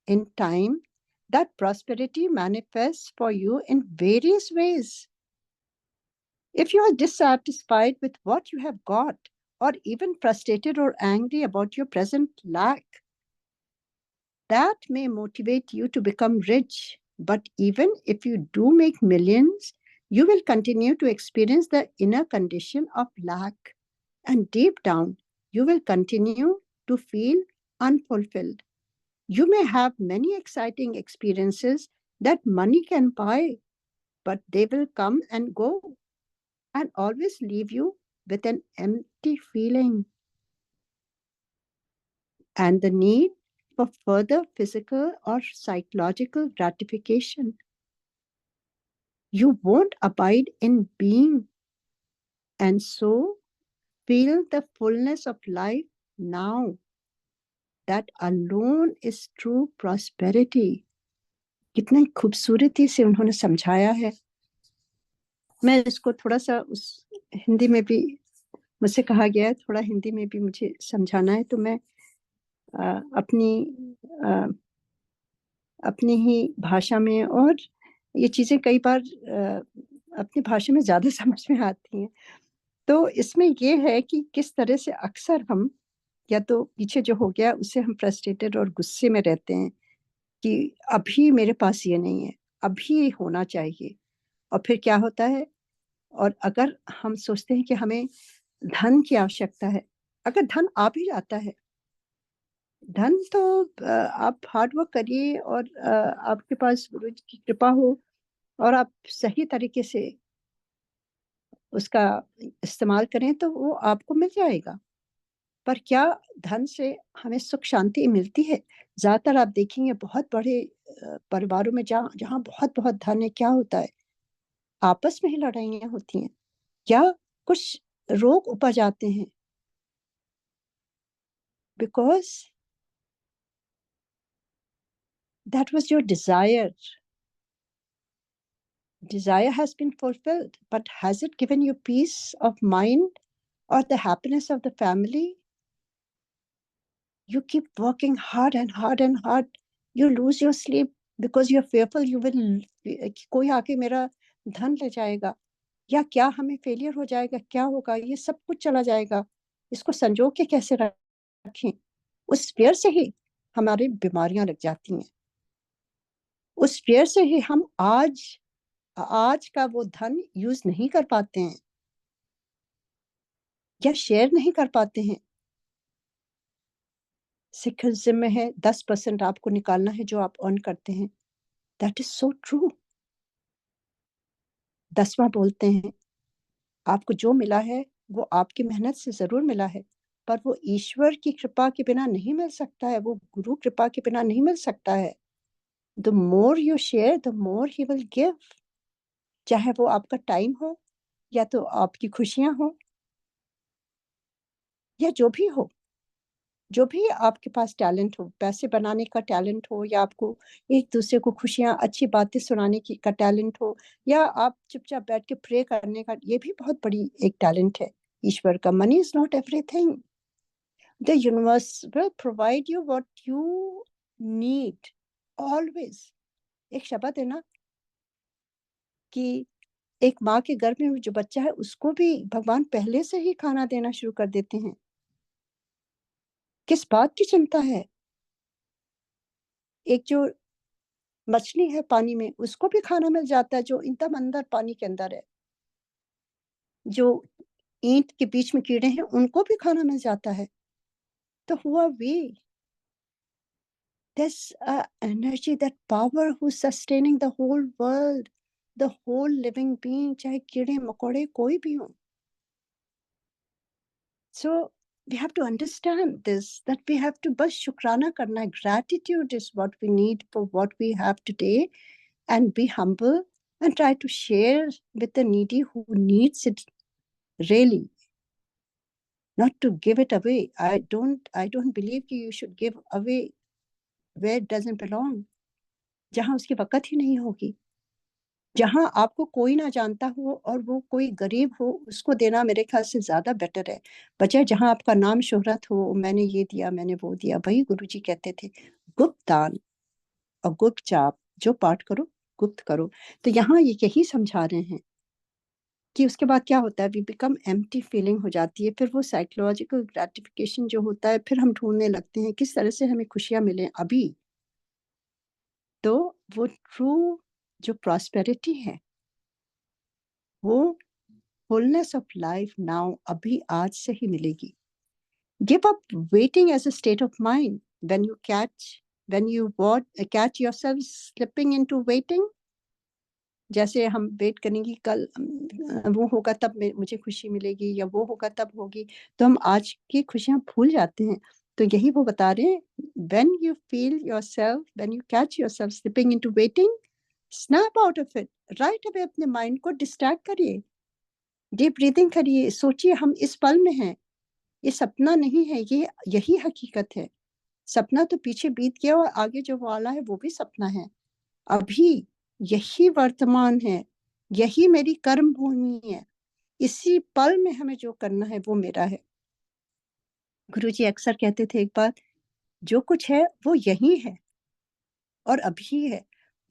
in time, that prosperity manifests for you in various ways. If you are dissatisfied with what you have got, or even frustrated or angry about your present lack, that may motivate you to become rich. But even if you do make millions, you will continue to experience the inner condition of lack. And deep down, you will continue to feel unfulfilled. You may have many exciting experiences that money can buy, but they will come and go and always leave you with an empty feeling and the need for further physical or psychological gratification. You won't abide in being, and so feel the fullness of life now. That alone is true prosperity. कितनी खूबसूरती से उन्होंने समझाया है. मैं इसको थोड़ा सा उस हिंदी में भी मुझसे कहा गया है, थोड़ा हिंदी में भी मुझे समझाना है, तो मैं अपनी ही भाषा में, और ये चीज़ें कई बार अपनी भाषा में ज़्यादा समझ में आती हैं. तो इसमें ये है कि किस तरह से अक्सर हम या तो पीछे जो हो गया उससे हम फ्रस्ट्रेटेड और गुस्से में रहते हैं कि अभी मेरे पास ये नहीं है, अभी होना चाहिए. और फिर क्या होता है, और अगर हम सोचते हैं कि हमें धन की आवश्यकता है, अगर धन आ भी जाता है, धन तो आप हार्ड वर्क करिए और आपके पास गुरु जी की कृपा हो और आप सही तरीके से उसका इस्तेमाल करें तो वो आपको मिल जाएगा. पर क्या धन से हमें सुख शांति मिलती है? ज़्यादातर आप देखेंगे बहुत बड़े परिवारों में जहाँ बहुत धन है, क्या होता है? आपस में ही लड़ाइयाँ होती हैं या कुछ रोग उपज आते हैं. Because that was your desire. Desire has been fulfilled, but has it given you peace of mind or the happiness of the family? You keep working hard and hard and hard. You lose your sleep because you're fearful you will कोई आके मेरा धन ले जाएगा, या क्या हमें failure हो जाएगा, क्या होगा, ये सब कुछ चला जाएगा, इसको संजो के कैसे रखें. उस फेयर से ही हमारी बीमारियां लग जाती हैं. उस फेयर से ही हम आज का वो धन यूज नहीं कर पाते हैं या शेयर नहीं कर पाते हैं. सिखिज्म में है 10% आपको निकालना है जो आप अर्न करते हैं. That is so true. 10वां बोलते हैं आपको जो मिला है वो आपकी मेहनत से जरूर मिला है, पर वो ईश्वर की कृपा के बिना नहीं मिल सकता है, वो गुरु कृपा के बिना नहीं मिल सकता है. The more you share the more he will give. चाहे वो आपका टाइम हो या तो आपकी खुशियां हो या जो भी हो, जो भी आपके पास टैलेंट हो, पैसे बनाने का टैलेंट हो या आपको एक दूसरे को खुशियां अच्छी बातें सुनाने की का टैलेंट हो, या आप चुपचाप बैठ के प्रे करने का, ये भी बहुत बड़ी एक टैलेंट है ईश्वर का. Money is not everything. The universe will provide you what you need always. एक शब्द है ना कि एक माँ के गर्भ में जो बच्चा है उसको भी भगवान पहले से ही खाना देना शुरू कर देते हैं. किस बात की चिंता है? एक जो मछली है पानी में उसको भी खाना मिल जाता है जो एकदम अंदर पानी के अंदर है. जो ईंट के बीच में कीड़े हैं उनको भी खाना मिल जाता है. तो हुआ we this energy, that power who's sustaining the whole world, the whole living being, चाहे कीड़े मकोड़े कोई भी हो. So we have to understand this, that we have to बस शुक्राना करना है. Gratitude is what we need for what we have today, and be humble and try to share with the needy who needs it really, not to give it away. I don't believe you should give away where it doesn't belong, जहां उसकी वक़्त ही नहीं होगी. जहाँ आपको कोई ना जानता हो और वो कोई गरीब हो, उसको देना मेरे ख्याल से ज़्यादा बेटर है, बजाय जहाँ आपका नाम शोहरत हो, मैंने ये दिया, मैंने वो दिया। वही गुरुजी कहते थे, गुप्त दान और गुप्त जाप, जो पाठ करो गुप्त करो। तो यहाँ ये यही समझा रहे हैं कि उसके बाद क्या होता है, वी बिकम एम्प्टी फीलिंग हो जाती है। फिर वो साइकोलॉजिकल ग्रेटिफिकेशन जो होता है, फिर हम ढूंढने लगते हैं किस तरह से हमें खुशियां मिलें अभी। तो वो ट्रू जो प्रॉस्पेरिटी है, वो फुलनेस ऑफ लाइफ नाउ, अभी आज से ही मिलेगी। Give up waiting as a state of mind. When you catch yourself slipping into waiting, जैसे हम वेट करेंगे कल वो होगा तब मुझे खुशी मिलेगी, या वो होगा तब होगी, तो हम आज की खुशियां भूल जाते हैं। तो यही वो बता रहे हैं, when you catch yourself slipping into waiting, snap out of it, right away अपने माइंड को डिस्ट्रैक्ट करिए, डीप ब्रीदिंग करिए, सोचिए हम इस पल में हैं, ये सपना नहीं है, ये यही हकीकत है। सपना तो पीछे बीत गया और आगे जो वाला है वो भी सपना है। अभी यही वर्तमान है, यही मेरी कर्म भूमि है, इसी पल में हमें जो करना है वो मेरा है। गुरुजी अक्सर कहते थे एक बात, जो कुछ है वो यही है और अभी है।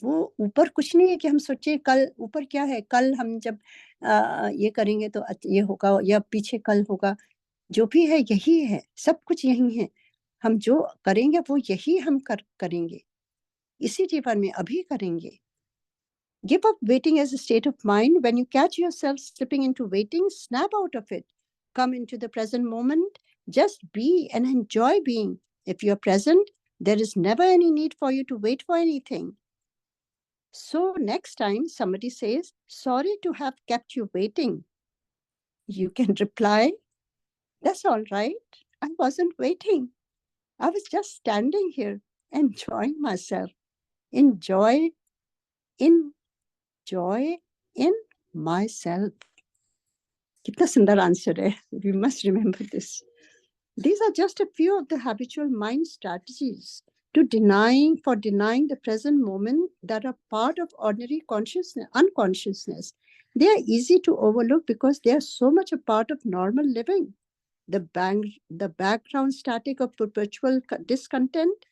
वो ऊपर कुछ नहीं है कि हम सोचे कल, ऊपर क्या है, कल हम जब ये करेंगे तो ये होगा, या पीछे कल होगा। जो भी है यही है, सब कुछ यही है। हम जो करेंगे वो यही हम करेंगे, इसी जीवन में अभी करेंगे। Give up waiting as a state of mind. When you catch yourself slipping into waiting, snap out of it. Come into the present moment. Just be and enjoy being. If you're present, there is never any need for you to wait for anything. So, next time somebody says, "Sorry to have kept you waiting," you can reply, "That's all right. I wasn't waiting. I was just standing here, enjoying myself. Enjoy in joy in myself." कितना सुंदर answer है. We must remember this. These are just a few of the habitual mind strategies for denying the present moment that are part of ordinary unconsciousness. They are easy to overlook because they are so much a part of normal living. The background static of perpetual discontent.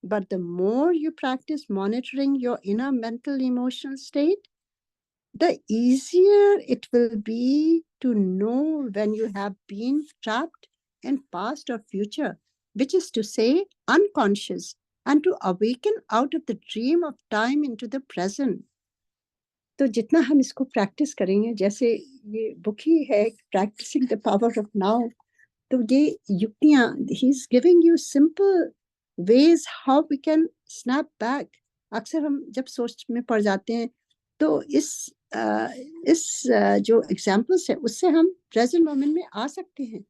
But the more you practice monitoring your inner mental emotional state, the easier it will be to know when you have been trapped in past or future, which is to say, unconscious, and to awaken out of the dream of time into the present. तो जितना हम इसको practice करेंगे, जैसे ये book ही है practising the power of now, तो ये युक्तियां, he is giving you simple ways how we can snap back. अक्सर हम जब सोच में पड़ जाते हैं, तो इस जो एग्जाम्पल्स है उससे हम प्रेजेंट मोमेंट में आ सकते हैं.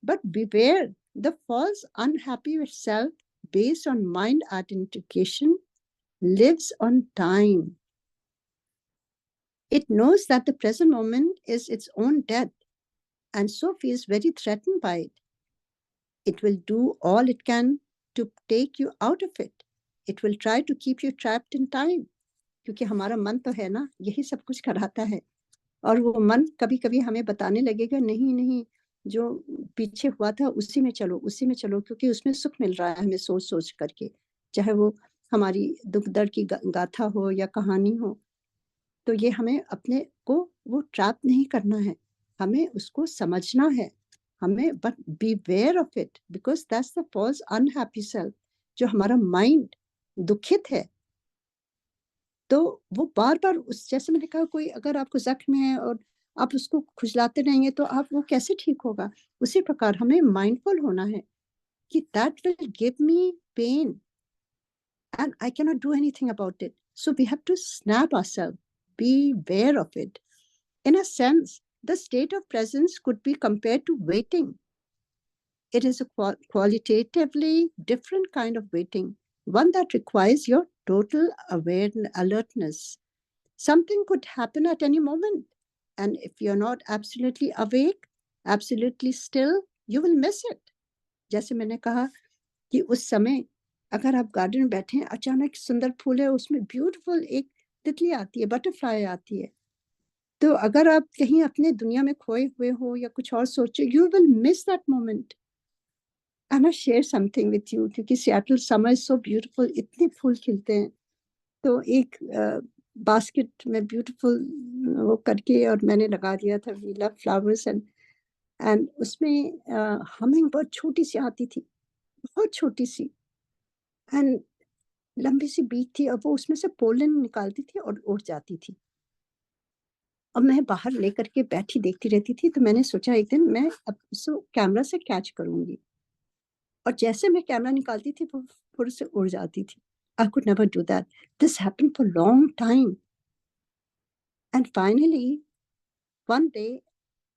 But beware the false unhappy with self based on mind identification lives on time. It knows that the present moment is its own death and so feels very threatened by it. It will do all it can to take you out of it. It will try to keep you trapped in time. क्योंकि हमारा मन तो है ना, यही सब कुछ कराता है. और वो मन कभी कभी हमें बताने लगेगा, नहीं नहीं, जो पीछे हुआ था उसी में चलो, उसी में चलो, क्योंकि उसमें सुख मिल रहा है हमें सोच सोच करके, चाहे वो हमारी दुख दर्द की गाथा हो या कहानी हो. तो ये हमें अपने को वो ट्रैप नहीं करना है, हमें उसको समझना है. हमें but beware of it, because that's the false unhappy self. जो हमारा माइंड दुखित है, तो वो बार बार उस, जैसे मैंने कहा, कोई अगर आपको जख्म है और आप उसको खुजलाते रहेंगे तो आप वो कैसे ठीक होगा. उसी प्रकार हमें माइंडफुल होना है कि that will give me pain and I cannot do anything about it. So we have to snap ourselves, be aware of it. In a sense, the state of presence could be compared to waiting. It is a qualitatively different kind of waiting, one that requires your total alertness. Something could happen at any moment. And if you're not absolutely awake, absolutely still, you will miss it. जैसे मैंने कहा कि उस समय अगर आप garden में बैठे हैं, अचानक सुंदर फूल है, उसमें ब्यूटीफुल एक तितली आती है, बटरफ्लाई आती है। तो अगर आप कहीं अपने दुनिया में खोए हुए हो या कुछ और सोचो, you will miss that moment. I must share something with you, क्योंकि Seattle summer is so beautiful, इतने फूल खिलते हैं। तो एक बास्केट में ब्यूटीफुल वो करके और मैंने लगा दिया था, वी लव फ्लावर्स, एंड उसमें हमिंग बर्ड छोटी सी आती थी, बहुत छोटी सी, एंड लंबी सी बीक थी, और वो उसमें से पोलन निकालती थी और उड़ जाती थी। अब मैं बाहर लेकर के बैठी देखती रहती थी। तो मैंने सोचा एक दिन मैं अब उसको कैमरा से कैच करूंगी, और जैसे मैं कैमरा निकालती थी वो फुर से उड़ जाती थी। I could never do that. This happened for long time, and finally one day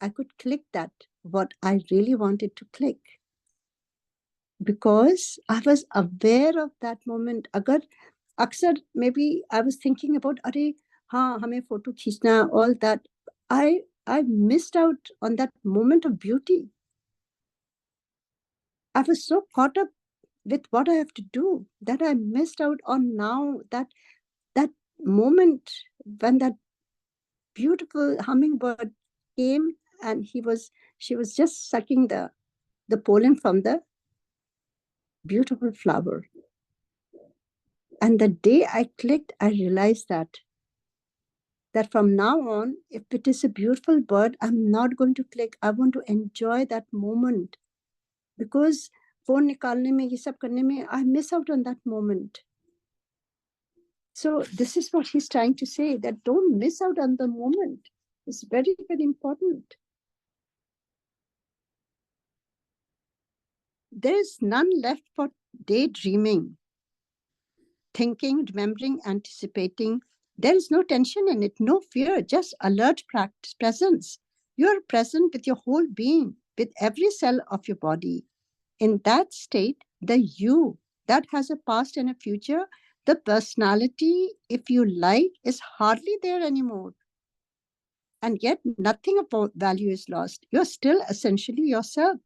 I could click that what I really wanted to click, because I was aware of that moment. अगर अक्सर maybe I was thinking about अरे हाँ हमें photo खींचना, all that, I missed out on that moment of beauty. I was so caught up with what I have to do that I missed out on now that moment when that beautiful hummingbird came, and she was just sucking the pollen from the beautiful flower. And the day I clicked, I realized that from now on, if it is a beautiful bird, I'm not going to click. I want to enjoy that moment, because phone nikalne mein, ye sab karne mein, I miss out on that moment. So this is what he's trying to say, that don't miss out on the moment. It's very, very important. There is none left for daydreaming, thinking, remembering, anticipating. There is no tension in it, no fear, just alert presence. You're present with your whole being, with every cell of your body. In that state, the you that has a past and a future, the personality, if you like, is hardly there anymore. And yet, nothing about value is lost. You're still essentially yourself.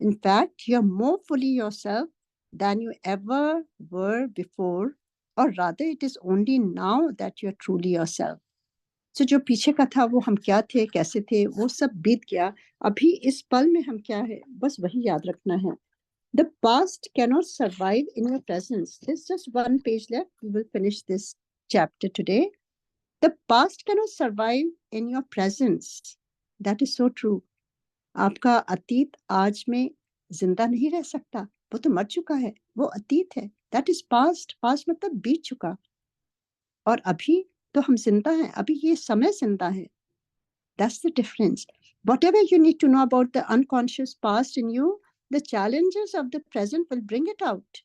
In fact, you're more fully yourself than you ever were before, or rather, it is only now that you're truly yourself. So जो पीछे का था वो हम क्या थे, कैसे थे, वो सब बीत गया। अभी इस पल में हम क्या है, बस वही याद रखना है। The past cannot survive in your presence. There's just one page left. We will finish this chapter today. The past cannot survive in your presence. That is so true. आपका अतीत आज में जिंदा नहीं रह सकता, वो तो मर चुका है, वो अतीत है। That is past. Past मतलब बीत चुका। और अभी तो हम जिंदा हैं, अभी ये समय जिंदा है। That's the difference. Whatever you need to know about the unconscious past in you, the challenges of the present will bring it out.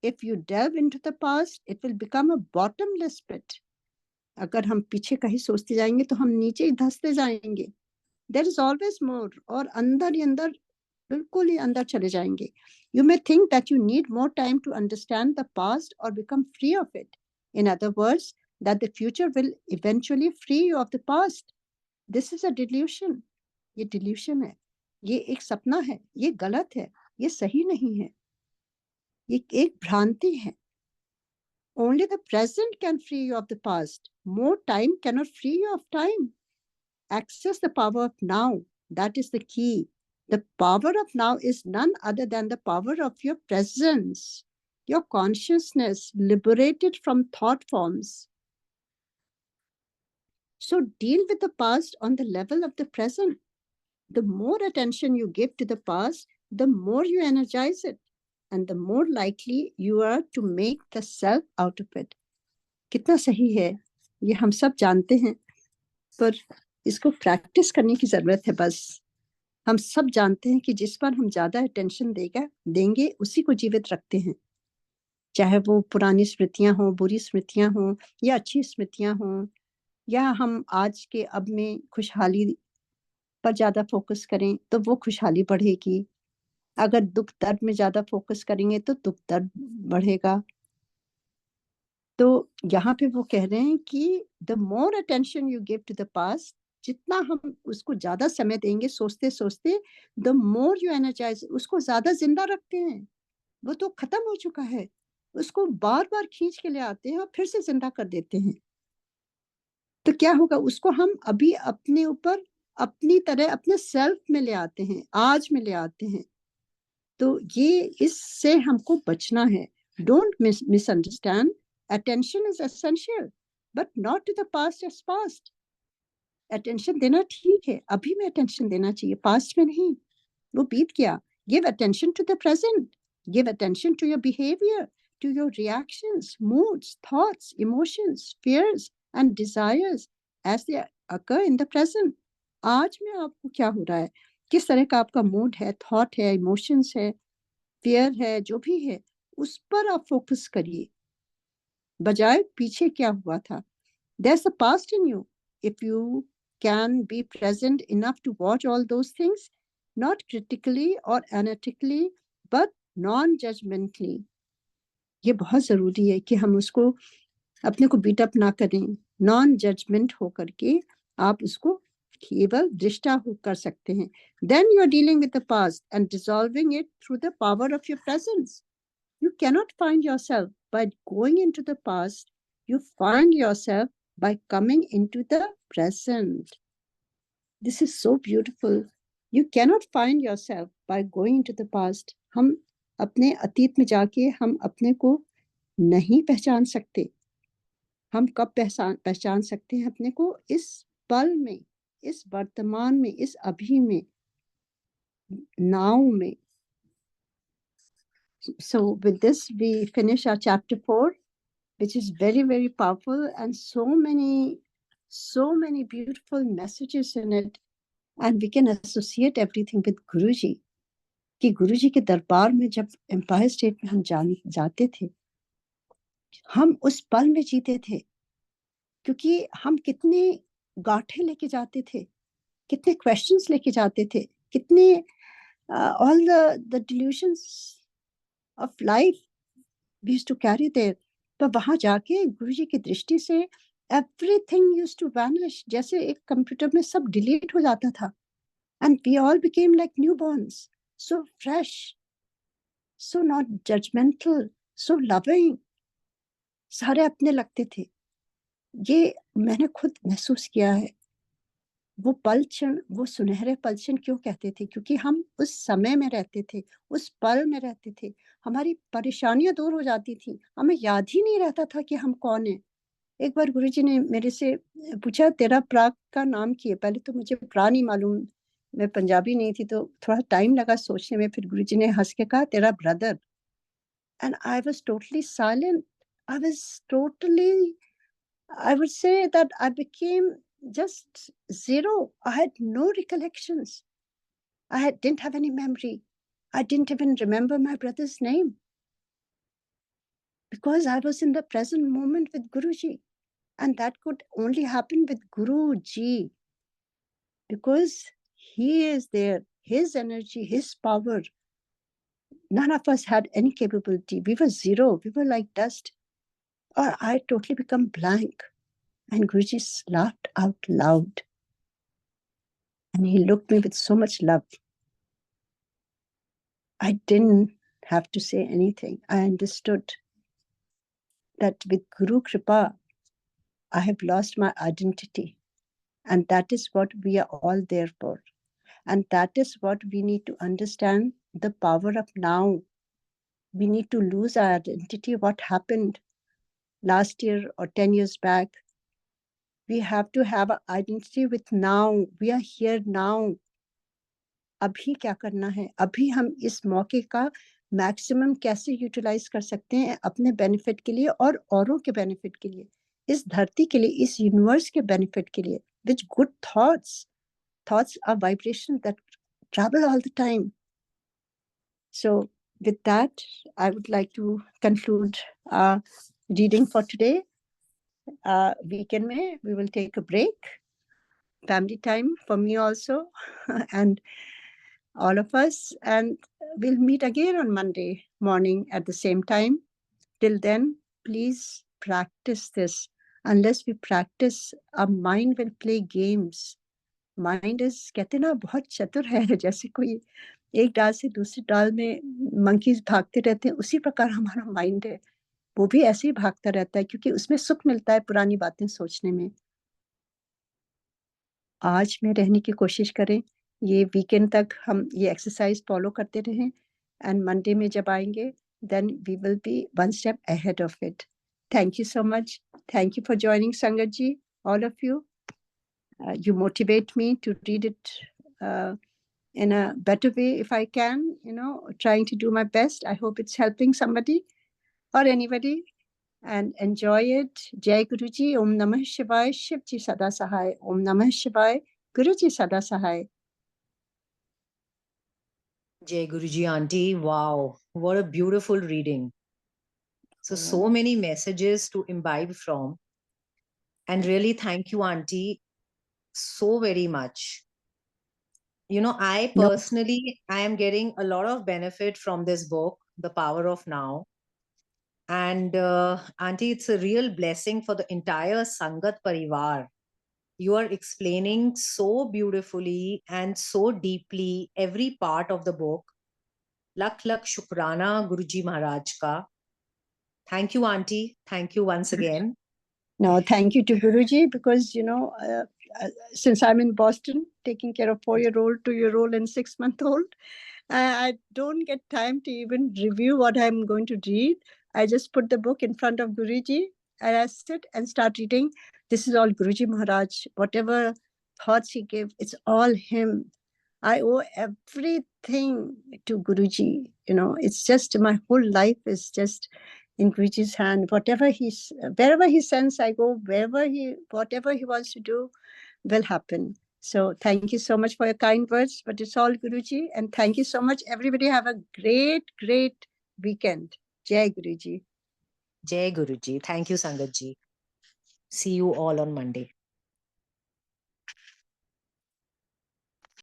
If you delve into the past, it will become a bottomless pit. अगर हम पीछे का ही सोचते जाएंगे तो हम नीचे ही धंसते जाएंगे। There is always more, और अंदर ही अंदर, बिल्कुल ही अंदर चले जाएंगे। You may think that you need more time to understand the past or become free of it. In other words, that the future will eventually free you of the past. This is a delusion. ये delusion है, ये एक सपना है, ये गलत है, ये सही नहीं है, ये एक भ्रांति है। Only the present can free you of the past. More time cannot free you of time. Access the power of now. That is the key. The power of now is none other than the power of your presence, your consciousness liberated from thought forms. So deal with the past on the level of the present. The more attention you give to the past, the more you energize it, and the more likely you are to make the self out of it. कितना सही है, ये हम सब जानते हैं, पर इसको प्रैक्टिस करने की जरूरत है। बस हम सब जानते हैं कि जिस पर हम ज्यादा अटेंशन देंगे उसी को जीवित रखते हैं, चाहे वो पुरानी स्मृतियां हो, बुरी स्मृतियां हो, या अच्छी स्मृतियां हो, या हम आज के अब में खुशहाली पर ज्यादा फोकस करें तो वो खुशहाली बढ़ेगी। अगर दुख दर्द में ज्यादा फोकस करेंगे तो दुख दर्द बढ़ेगा। तो यहाँ पे वो कह रहे हैं कि the more attention you give to the past, जितना हम उसको ज्यादा समय देंगे सोचते सोचते, द मोर यू एनर्जाइज, उसको ज्यादा जिंदा रखते हैं। वो तो खत्म हो चुका है, उसको बार बार खींच के ले आते हैं और फिर से जिंदा कर देते हैं। तो क्या होगा, उसको हम अभी अपने ऊपर अपनी तरह अपने सेल्फ में ले आते हैं, आज में ले आते हैं। तो ये इससे हमको बचना है। Don't misunderstand, attention is essential but not to the past as past. Attention देना ठीक है, अभी में अटेंशन देना चाहिए, पास्ट में नहीं, वो बीत गया। Give attention to the present, give attention to your behaviour, to your reactions, moods, thoughts, emotions, fears and desires as they occur in the present. आज में आपको क्या हो रहा है, किस तरह का आपका मूड है, थॉट है, इमोशंस है, फियर है, जो भी है, उस पर आप फोकस करिए, बजाय पीछे क्या हुआ था। There's a past in you. If you can be present enough to watch all those things, not critically or analytically, but non-judgmentally. ये बहुत ज़रूरी है कि हम उसको अपने को बीट अप ना करें, नॉन जजमेंट हो करके आप उसको केवल दृष्टा हो कर सकते हैं। Then you are dealing with the past and dissolving it through the power of your presence. You cannot find yourself by going into the past. You find yourself by coming into the present. This is so beautiful. You cannot find yourself by going into the past. हम अपने अतीत में जाके हम अपने को नहीं पहचान सकते। हम कब पहचान सकते हैं अपने को, इस पल में, इस वर्तमान में, इस अभी में, नाउ में। So with this we finish our chapter 4, which is very very powerful and so many beautiful messages in it, and we can associate everything with Guruji. कि गुरुजी के दरबार में जब एम्पायर स्टेट में हम जाते थे, हम उस पल में जीते थे, क्योंकि हम कितने गांठे लेके जाते थे, कितने क्वेश्चंस लेके जाते थे, कितने all the delusions of life we used to carry there. तो वहां जाके गुरुजी की दृष्टि से everything used to vanish, जैसे एक कंप्यूटर में सब डिलीट हो जाता था, and we all became like newborns, so fresh, so not judgmental, so loving, सारे अपने लगते थे। ये मैंने खुद महसूस किया है। वो पल क्षण, वो सुनहरे पल क्षण क्यों कहते थे, क्योंकि हम उस समय में रहते थे, उस पल में रहते थे। हमारी परेशानियां दूर हो जाती थी, हमें याद ही नहीं रहता था कि हम कौन है। एक बार गुरुजी ने मेरे से पूछा, तेरा प्राग का नाम क्या है? पहले तो मुझे प्रा नहीं मालूम, मैं पंजाबी नहीं थी, तो थोड़ा टाइम लगा सोचने में। फिर गुरुजी ने हंस के कहा, तेरा brother. And I was totally silent, I was totally, I would say that I became just zero. I had no recollections. Didn't have any memory. I didn't even remember my brother's name, because I was in the present moment with Guruji. And that could only happen with Guruji, because he is there, his energy, his power. None of us had any capability. We were zero. We were like dust. Or I totally become blank. And Guruji laughed out loud. And he looked me with so much love. I didn't have to say anything. I understood that with Guru Kripa, I have lost my identity. And that is what we are all there for. And that is what we need to understand, the power of now. We need to lose our identity. What happened last year or 10 years back? We have to have an identity with now. We are here now. अभी क्या करना है, अभी हम इस मौके का maximum कैसे यूटिलाइज कर सकते हैं अपने बेनिफिट के लिए और औरों के बेनिफिट के लिए, इस धरती के लिए, इस यूनिवर्स के बेनिफिट के लिए। Which good thoughts are vibration that travel all the time. So with that, I would like to conclude our reading for today. Weekend mein we will take a break, family time for me also and all of us, and we'll meet again on Monday morning at the same time. Till then, please practice this. Unless we practice, our mind will play games. Mind is, कहते ना, बहुत चतुर है। जैसे कोई एक डाल से दूसरी डाल में मंकीज भागते रहते हैं, उसी प्रकार हमारा माइंड है, वो भी ऐसे ही भागता रहता है, क्योंकि उसमें सुख मिलता है पुरानी बातें सोचने में। आज में रहने की कोशिश करें। ये वीकेंड तक हम ये एक्सरसाइज फॉलो करते रहें एंड मंडे में जब आएंगे then we will be one step ahead of it. Thank you so much. Thank you for joining, Sangat ji, all of you. You motivate me to read it in a better way if I can, trying to do my best. I hope it's helping somebody or anybody. And enjoy it. Jai Guruji, Om Namah Shivaya, Shiv Ji Sada Sahai, Om Namah Shivaya, Guruji Sada Sahai. Jai Guruji Auntie. Wow, what a beautiful reading. So many messages to imbibe from. And really thank you, Auntie, so very much. I personally, I am getting a lot of benefit from this book, The Power of Now. And Auntie, it's a real blessing for the entire Sangat Parivar. You are explaining so beautifully and so deeply every part of the book. Lakh lakh shukrana Guruji Maharaj ka. Thank you, Auntie. Thank you once again. No, thank you to Guruji, because since I'm in Boston taking care of 4-year-old, 2-year-old and 6-month-old, I don't get time to even review what I'm going to read. I just put the book in front of Guruji and I sit and start reading. This is all Guruji Maharaj. Whatever thoughts he gave, it's all him. I owe everything to Guruji. It's just my whole life is just in Guruji's hand. Wherever he sends, I go. Whatever he wants to do will happen. So thank you so much for your kind words, but it's all Guruji. And thank you so much. Everybody have a great, great weekend. Jai Guruji. Jai Guruji. Thank you, Sangat ji. See you all on Monday.